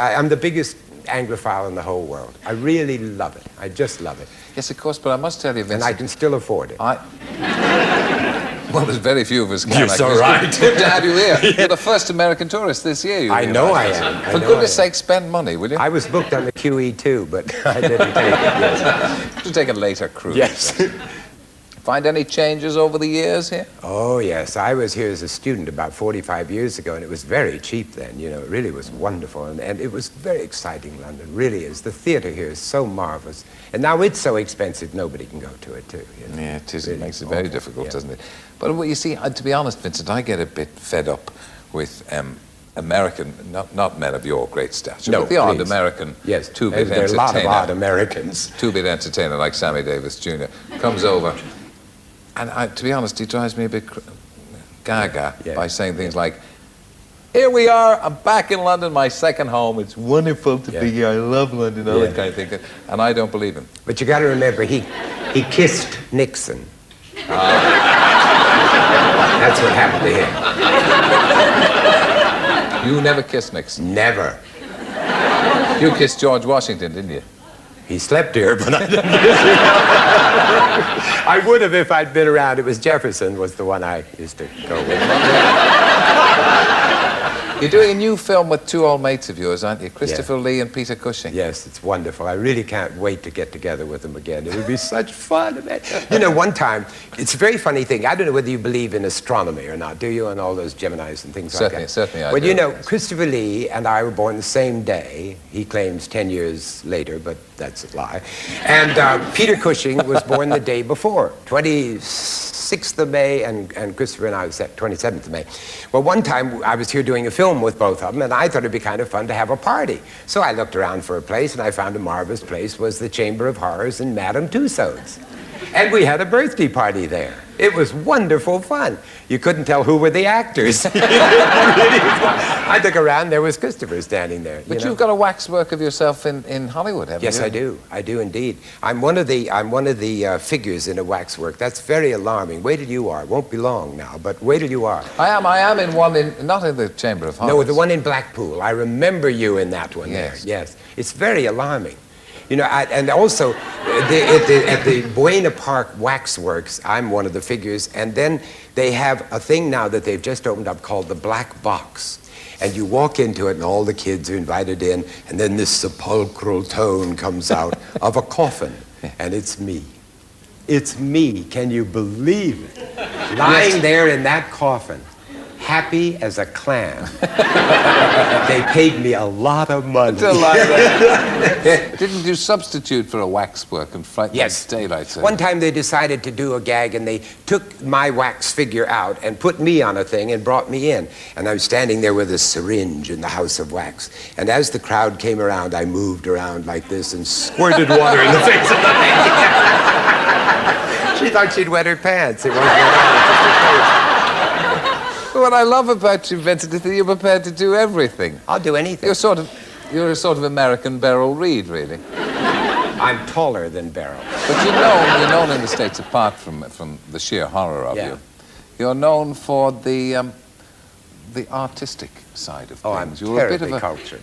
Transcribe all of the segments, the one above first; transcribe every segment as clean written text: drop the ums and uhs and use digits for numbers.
I'm the biggest anglophile in the whole world. I really love it. I just love it. Yes, of course, but I must tell you, Vincent... And I can still afford it. Well, there's very few of us can. You're so right. It's good to have you here. You're the first American tourist this year. I know I am. For goodness sake, spend money, will you? I was booked on the QE too, but I didn't take it. Yes. To take a later cruise. Yes. Find any changes over the years here? Oh, yes. I was here as a student about 45 years ago, and it was very cheap then. You know, it really was wonderful. And it was very exciting, London, really is. The theatre here is so marvelous. And now it's so expensive, nobody can go to it, too. You know? Yeah, it is. Really It makes it very difficult, doesn't it? But what you see, to be honest, Vincent, I get a bit fed up with American, not men of your great stature, but the odd American two-bit entertainer. There are a lot of odd Americans. Two-bit entertainer like Sammy Davis Jr. comes over, and to be honest, he drives me a bit gaga by saying things like, "Here we are, I'm back in London, my second home. It's wonderful to be here. I love London," all that kind of thing. And I don't believe him. But you got to remember, he kissed Nixon. That's what happened to him. You never kissed Nixon? Never. You kissed George Washington, didn't you? He slept here, but I didn't. I would have if I'd been around. It was Jefferson was the one I used to go with. You're doing a new film with two old mates of yours, aren't you? Christopher Lee and Peter Cushing. Yes, it's wonderful. I really can't wait to get together with them again. It would be such fun. You know, one time, it's a very funny thing. I don't know whether you believe in astronomy or not, do you? And all those Geminis and things like that. Certainly I do. Well, you know, Christopher Lee and I were born the same day. He claims 10 years later, but that's a lie. And Peter Cushing was born the day before, 26th of May, and Christopher and I was at 27th of May. Well, one time I was here doing a film with both of them, and I thought it'd be kind of fun to have a party. So I looked around for a place, and I found a marvelous place was the Chamber of Horrors in Madame Tussauds. And we had a birthday party there. It was wonderful fun. You couldn't tell who were the actors. I look around, there was Christopher standing there. But you've got a waxwork of yourself in Hollywood, haven't you? Yes, I do. I do indeed. I'm one of the figures in a waxwork. That's very alarming. Wait till you are. It won't be long now, but wait till you are. I am in one, not in the Chamber of Horrors. No, the one in Blackpool. I remember you in that one there. Yes. It's very alarming. You know, and also at the Buena Park Waxworks, I'm one of the figures, and then they have a thing now that they've just opened up called the Black Box. And you walk into it, and all the kids are invited in, and then this sepulchral tone comes out of a coffin, and it's me. It's me. Can you believe it? Lying there in that coffin, happy as a clam. They paid me a lot of money. Didn't you substitute for a waxwork and frighten the daylights out? One time they decided to do a gag, and they took my wax figure out and put me on a thing and brought me in. And I was standing there with a syringe in the House of Wax. And as the crowd came around, I moved around like this and squirted water in the face of the lady. She thought she'd wet her pants. It wasn't just her face. What I love about you, Vincent, is that you're prepared to do everything. I'll do anything. You're a sort of American Beryl Reid, really. I'm taller than Beryl. But you're known in the States, apart from the sheer horror of you. You're known for the artistic side of things. Oh, I'm terribly cultured.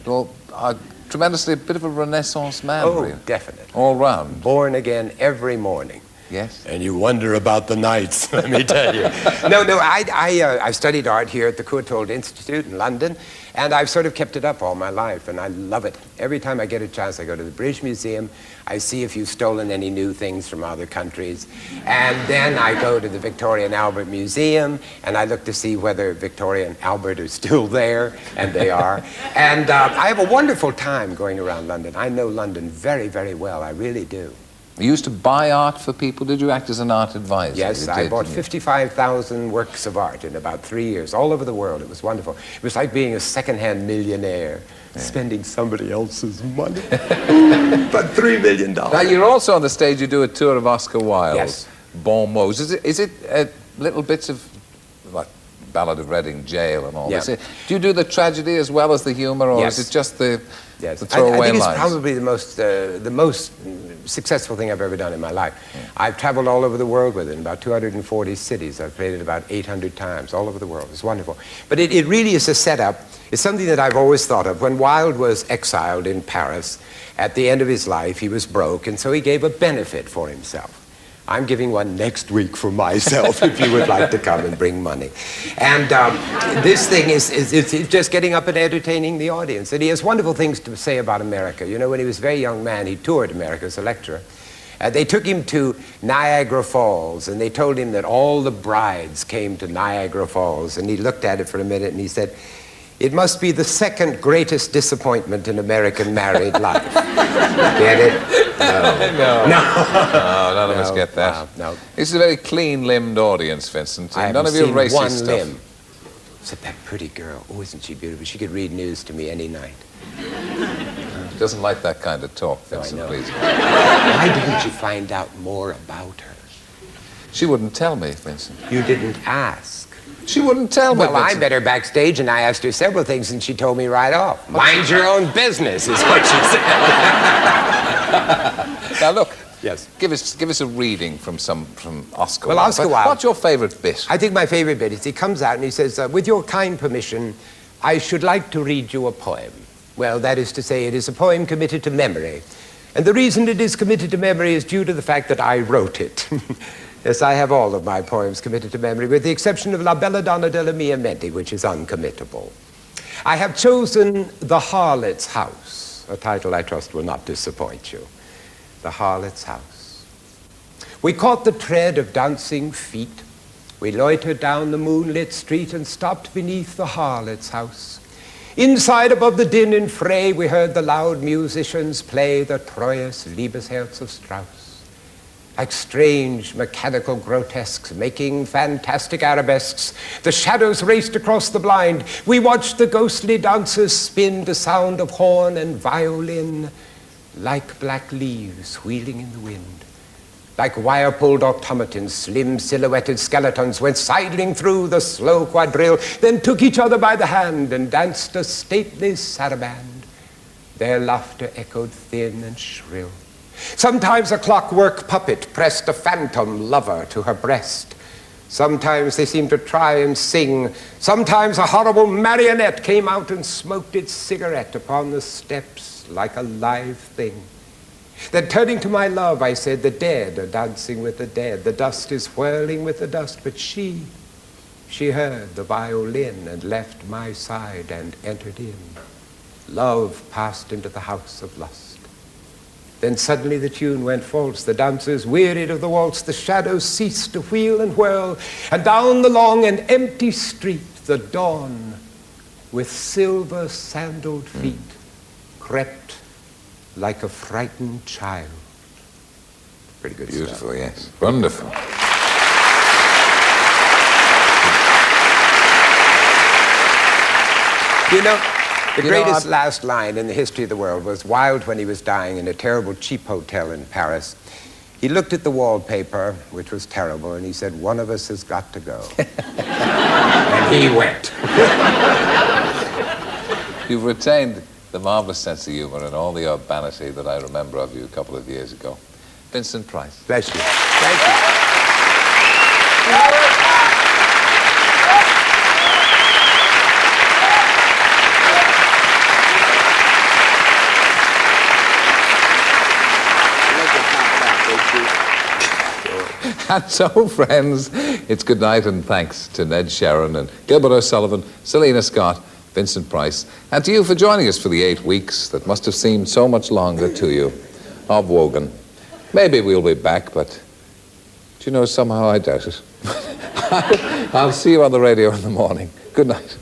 Tremendously, a bit of a Renaissance man, really. Oh, definitely. All round. Born again every morning. Yes. And you wonder about the nights, let me tell you. No, I studied art here at the Courtauld Institute in London, and I've sort of kept it up all my life, and I love it. Every time I get a chance, I go to the British Museum, I see if you've stolen any new things from other countries, and then I go to the Victoria and Albert Museum, and I look to see whether Victoria and Albert are still there, and they are. And I have a wonderful time going around London. I know London very, very well, I really do. You used to buy art for people. Did you act as an art advisor? Yes, I bought 55,000 works of art in about 3 years, all over the world. It was wonderful. It was like being a second-hand millionaire, spending somebody else's money. But $3 million. Now, you're also on the stage, you do a tour of Oscar Wilde. Yes. Bon mots. Is it little bits of, like, Ballad of Reading Jail and all this? Do you do the tragedy as well as the humor, or is it just the throwaway lines? I think it's probably the most successful thing I've ever done in my life. I've traveled all over the world with it, in about 240 cities. I've played it about 800 times, all over the world. It's wonderful. But it really is a setup. It's something that I've always thought of. When Wilde was exiled in Paris, at the end of his life, he was broke, and so he gave a benefit for himself. I'm giving one next week for myself if you would like to come and bring money. And this thing is just getting up and entertaining the audience. And he has wonderful things to say about America. You know, when he was a very young man, he toured America as a lecturer. They took him to Niagara Falls, and they told him that all the brides came to Niagara Falls. And he looked at it for a minute, and he said, "It must be the second greatest disappointment in American married life." Get it? No. None of us get that. No. This is a very clean-limbed audience, Vincent. I None of haven't you racy seen one stuff. limb. Except that pretty girl. Oh, isn't she beautiful? She could read news to me any night. She doesn't like that kind of talk, Vincent, know. please. Why didn't you find out more about her? She wouldn't tell me, Vincent. You didn't ask. She wouldn't tell me, Well, I Vincent. met her backstage, and I asked her several things, and she told me right off. Mind your own business, is what she said. Now, look. Yes. Give us a reading from Oscar Well, Wilde. Oscar Wilde. What's your favorite bit? I think my favorite bit is he comes out and he says, with your kind permission, I should like to read you a poem. Well, that is to say, it is a poem committed to memory. And the reason it is committed to memory is due to the fact that I wrote it. Yes, I have all of my poems committed to memory, with the exception of La Belladonna della Mia Mente, which is uncommittable. I have chosen The Harlot's House, a title I trust will not disappoint you. The Harlot's House. We caught the tread of dancing feet. We loitered down the moonlit street and stopped beneath the harlot's house. Inside, above the din and fray, we heard the loud musicians play the Treues Liebesherz of Strauss. Like strange mechanical grotesques making fantastic arabesques, the shadows raced across the blind. We watched the ghostly dancers spin to sound of horn and violin, like black leaves wheeling in the wind. Like wire-pulled automatons, slim silhouetted skeletons went sidling through the slow quadrille, then took each other by the hand and danced a stately saraband. Their laughter echoed thin and shrill. Sometimes a clockwork puppet pressed a phantom lover to her breast. Sometimes they seemed to try and sing. Sometimes a horrible marionette came out and smoked its cigarette upon the steps like a live thing. Then turning to my love, I said, the dead are dancing with the dead. The dust is whirling with the dust. But she heard the violin and left my side and entered in. Love passed into the house of lust. Then suddenly the tune went false. The dancers wearied of the waltz. The shadows ceased to wheel and whirl. And down the long and empty street, the dawn, with silver-sandaled feet, crept like a frightened child. Pretty good stuff. Beautiful, yes. Wonderful. You know, the greatest last line in the history of the world was Wilde when he was dying in a terrible cheap hotel in Paris. He looked at the wallpaper, which was terrible, and he said, one of us has got to go. And he went. You've retained the marvelous sense of humor and all the urbanity that I remember of you a couple of years ago. Vincent Price. Bless you. Thank you. And so, friends, it's good night and thanks to Ned Sharon and Gilbert O'Sullivan, Selena Scott, Vincent Price, and to you for joining us for the 8 weeks that must have seemed so much longer to you, of Wogan. Maybe we'll be back, but do you know, somehow I doubt it. I'll see you on the radio in the morning. Good night.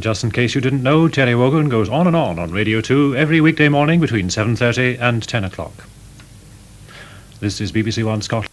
And just in case you didn't know, Terry Wogan goes on Radio 2 every weekday morning between 7:30 and 10 o'clock. This is BBC One Scotland.